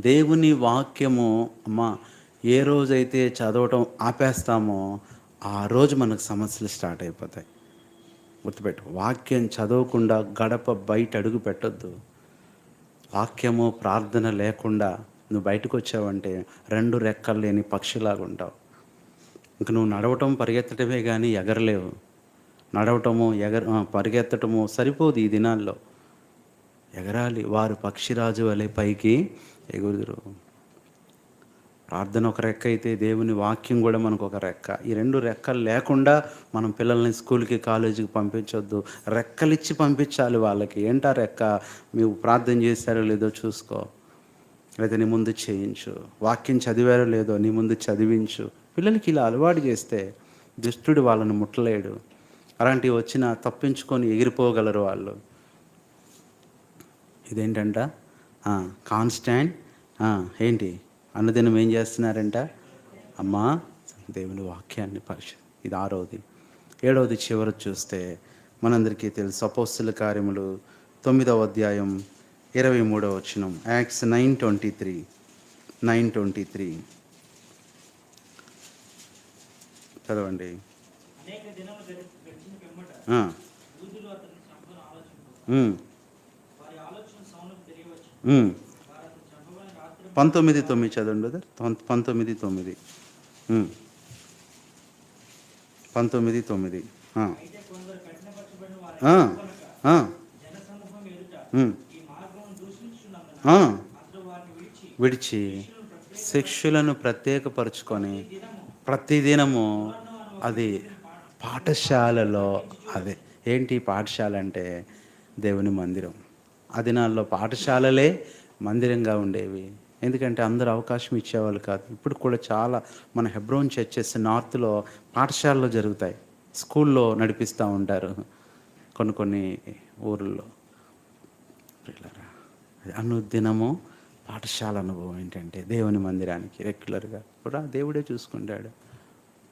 దేవుని వాక్యము అమ్మా ఏ రోజైతే చదవటం ఆపేస్తామో ఆ రోజు మనకు సమస్యలు స్టార్ట్ అయిపోతాయి. గుర్తుపెట్టు, వాక్యం చదవకుండా గడప బయట అడుగు పెట్టొద్దు. వాక్యము ప్రార్థన లేకుండా నువ్వు బయటకు వచ్చావంటే 2 రెక్కలు లేని పక్షిలాగా ఉంటావు. ఇంక నువ్వు నడవటం పరిగెత్తటమే కానీ ఎగరలేవు. నడవటము పరిగెత్తటము సరిపోదు ఈ దినాల్లో. ఎగరాలి. వారు పక్షిరాజు వలె పైకి ఎగురుదురు. ప్రార్థన ఒక రెక్క అయితే దేవుని వాక్యం కూడా మనకు ఒక రెక్క. ఈ 2 రెక్కలు లేకుండా మనం పిల్లల్ని స్కూల్కి, కాలేజీకి పంపించొద్దు. రెక్కలిచ్చి పంపించాలి వాళ్ళకి. ఏంటా రెక్క? మీరు ప్రార్థన చేశారో లేదో చూసుకో, లేదా నీ ముందు చేయించు. వాక్యం చదివారో లేదో నీ ముందు చదివించు. పిల్లలకి ఇలా అలవాటు చేస్తే దుష్టుడు వాళ్ళని ముట్టలేడు. అలాంటివి వచ్చినా తప్పించుకొని ఎగిరిపోగలరు వాళ్ళు. ఇదేంటంట? కాన్స్టాంట్ ఏంటి? అనుదినం ఏం చేస్తున్నారంట? అమ్మా దేవుని వాక్యాన్ని ఇది 6వది. 7వది చివరి చూస్తే మనందరికీ తెలుసు. అపోస్తుల కార్యములు 9వ అధ్యాయం 23వ వచనం. యాక్ట్స్ 9:23. 9:23 చదవండి. ఉమ్. 19:9 చదవండి. 19:9. 19:9 విడిచి శిష్యులను ప్రత్యేకపరుచుకొని ప్రతిదినము, అది పాఠశాలలో, అదే ఏంటి పాఠశాల అంటే దేవుని మందిరం. ఆ దినాల్లో పాఠశాలలే మందిరంగా ఉండేవి. ఎందుకంటే అందరూ అవకాశం ఇచ్చేవాళ్ళు కాదు. ఇప్పుడు కూడా చాలా మన హెబ్రోన్ చర్చెస్ నార్త్లో పాఠశాలలో జరుగుతాయి. స్కూల్లో నడిపిస్తూ ఉంటారు కొన్ని ఊర్లలో. అనుదినము పాఠశాల అనుభవం ఏంటంటే దేవుని మందిరానికి రెగ్యులర్గా కూడా దేవుడే చూసుకుంటాడు.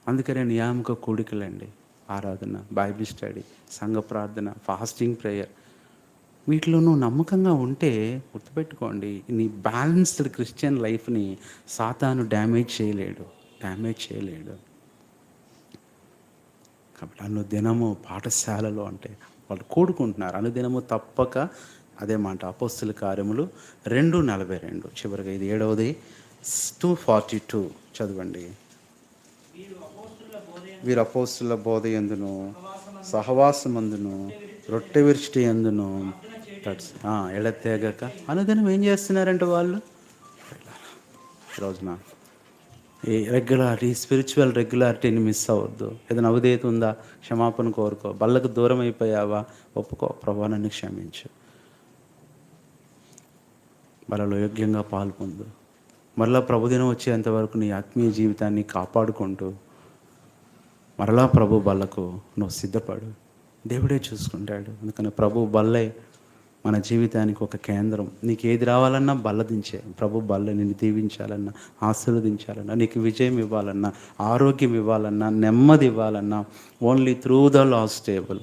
అందుకనే నియామక కూడికలండి, ఆరాధన, బైబిల్ స్టడీ, సంఘ ప్రార్థన, ఫాస్టింగ్, ప్రేయర్, వీటిలో నువ్వు నమ్మకంగా ఉంటే గుర్తుపెట్టుకోండి, నీ బ్యాలెన్స్డ్ క్రిస్టియన్ లైఫ్ని సాతాను డ్యామేజ్ చేయలేడు. కాబట్టి అనుదినము పాఠశాలలో అంటే వాళ్ళు కూడుకుంటున్నారు. అనుదినము తప్పక, అదే మాట అపోస్తుల కార్యములు 2:42. చివరిగా ఇది 7వది 2:42 చదవండి. వీరు అపోస్తుల బోధ యందును, సహవాసమందును, రొట్టె విరిచిటి యందును ఎడతెగక అనుదినం ఏం చేస్తున్నారంటే వాళ్ళు. ఈరోజున ఈ రెగ్యులారిటీ, స్పిరిచువల్ రెగ్యులారిటీని మిస్ అవ్వద్దు. ఏదైనా అవిధేయత ఉందా, క్షమాపణ కోరుకో. బల్లకు దూరం అయిపోయావా, ఒప్పుకో. ప్రభా నన్ను క్షమించు. బలలో యోగ్యంగా పాల్పొందు. మరలా ప్రభుదినం వచ్చేంత వరకు నీ ఆత్మీయ జీవితాన్ని కాపాడుకుంటూ మరలా ప్రభు బల్లకు నువ్వు సిద్ధపడు. దేవుడే చూసుకుంటాడు. అందుకని ప్రభు బల్లే మన జీవితానికి ఒక కేంద్రం. నీకు ఏది రావాలన్నా బల్ల దించే. ప్రభు బల్ల నిన్ను దీవించాలన్నా, ఆశీర్వదించాలన్నా, నీకు విజయం ఇవ్వాలన్నా, ఆరోగ్యం ఇవ్వాలన్నా, నెమ్మది ఇవ్వాలన్నా, only through the last table.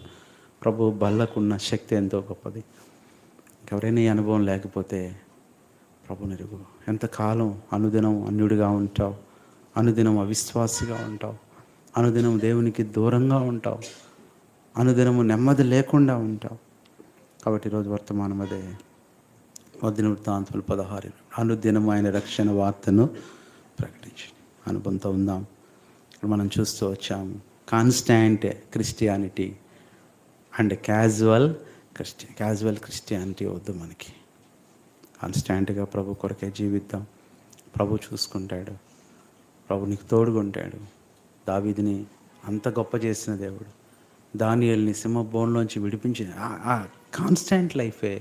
ప్రభు బల్లకున్న శక్తి ఎంతో గొప్పది. ఎవరైనా ఈ అనుభవం లేకపోతే ప్రభు నిరుగు. ఎంతకాలం అనుదినం అన్యుడిగా ఉంటావు, అనుదినం అవిశ్వాసిగా ఉంటావు, అనుదినం దేవునికి దూరంగా ఉంటావు, అనుదినము నెమ్మది లేకుండా ఉంటావు. కాబట్టి ఈరోజు వర్తమానం అదే. 16 అనుదినం ఆయన రక్షణ వార్తను ప్రకటించండి. అనుభవంతో ఉందాం. ఇప్పుడు మనం చూస్తూ వచ్చాము constant Christianity and casual Christianity వద్దు మనకి. కాన్స్టాంట్గా ప్రభు కొరకే జీవిద్దాం. ప్రభు చూసుకుంటాడు. ప్రభు నీకు తోడుగుంటాడు. దావీదుని అంత గొప్ప చేసిన దేవుడు, దానియేలుని సింహబోన్లోంచి విడిపించిన ఆ కాన్స్టాంట్ లైఫే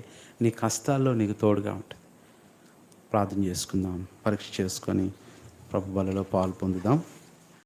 నీ కష్టాల్లో నీకు తోడుగా ఉంటుంది. ప్రార్థన చేసుకుందాం. పరీక్ష చేసుకొని ప్రభు బలలో పాలు పొందుదాం.